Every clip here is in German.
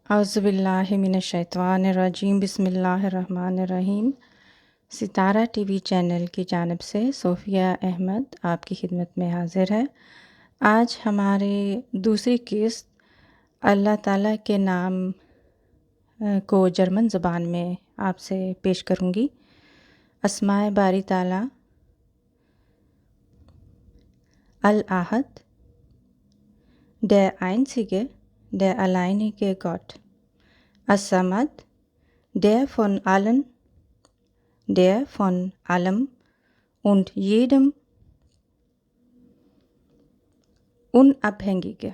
اعوذ باللہ من الشیطان الرجیم بسم اللہ الرحمن الرحیم۔ ستارا ٹی وی چینل کی جانب سے صوفیہ احمد آپ کی خدمت میں حاضر ہے۔ آج ہمارے دوسری قسط اللہ تعالیٰ کے نام کو جرمن زبان میں آپ سے پیش کروں گی۔ اسماءباری تعالی، الاحد، der einzige, der alleinige Gott. الصمد، der von allen, der von allem und jedem Unabhängige.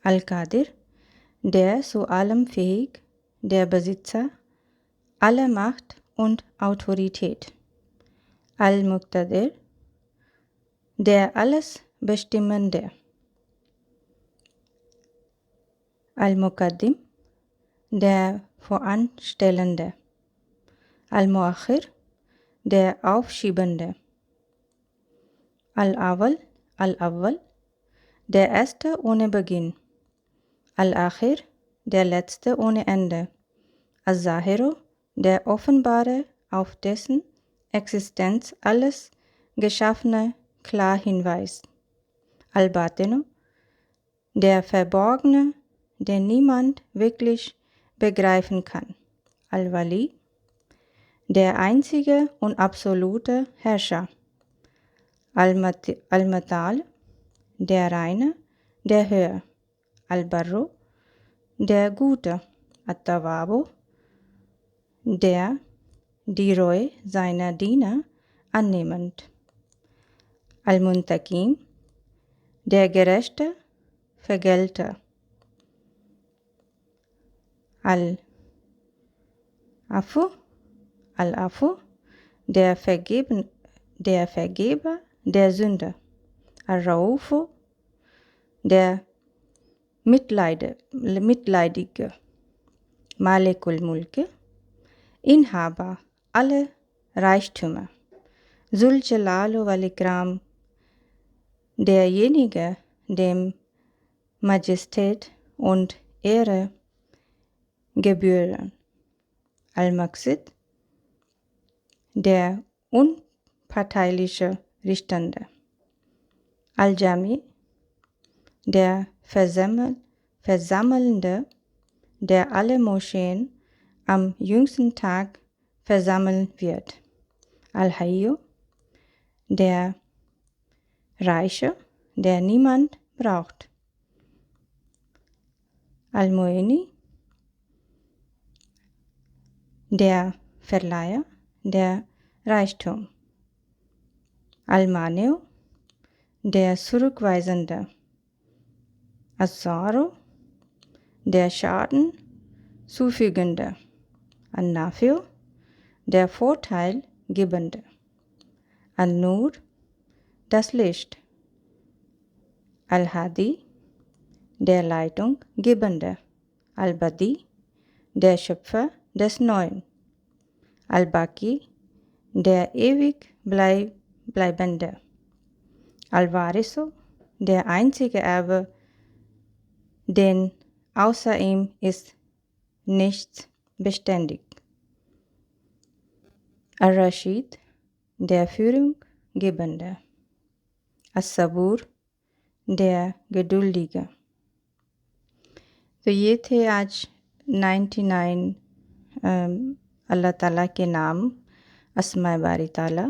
Al-Qadir، der zu allem fähig, der Besitzer aller Macht und Autorität. Al-Muqtadir، der alles Bestimmende. Al-Muqaddim، der Voranstellende. Al-Muakhir، der Aufschiebende. Al-Awwal، der Erste ohne Beginn. Al-Akhir، der Letzte ohne Ende. Al-Zahiru، der Offenbare, auf dessen Existenz alles Geschaffene klar hinweist. Al-Batinu، der Verborgene, den niemand wirklich begreifen kann. Al-Wali، der einzige und absolute Herrscher. Al-Matal، der Reine, der Höhe. Al-Barru، der Gute. At-Tawabu، der die Reue seiner Diener annehmend. Al-Muntaqim، der gerechte Vergelter. Al-Afu، der Vergeber der Sünde. Al-Raufu، der Mitleidige. Malikul Mulk، Inhaber aller Reichtümer. Zul Jalal wal Ikram, derjenige, dem Majestät und Ehre gebühren. Al-Maqsid, der unparteiliche Richtende. Al-Jami, der Versammelnde, der alle Moscheen am jüngsten Tag versammeln wird. Al-Hayyu, der Reiche, der niemand braucht. Al-Mu'ini, der Verleiher, der Reichtum. Al-Mani'u, der Zurückweisende. As-Saru, der Schaden zufügende. An-Nafi'u, der Vorteilgebende. An-Nur, das Licht. Al-Hadi, der Leitunggebende. Al-Badi, der Schöpfer des Neuen. Al-Baqi, der ewig Bleibende. Al-Warisu, der einzige Erbe, denn außer ihm ist nichts beständig. Al-Rashid, der Führunggebende. As-Sabur, der Geduldige. تو یہ تھے آج 99 اللہ تعالیٰ کے نام اسماء باری تعالیٰ۔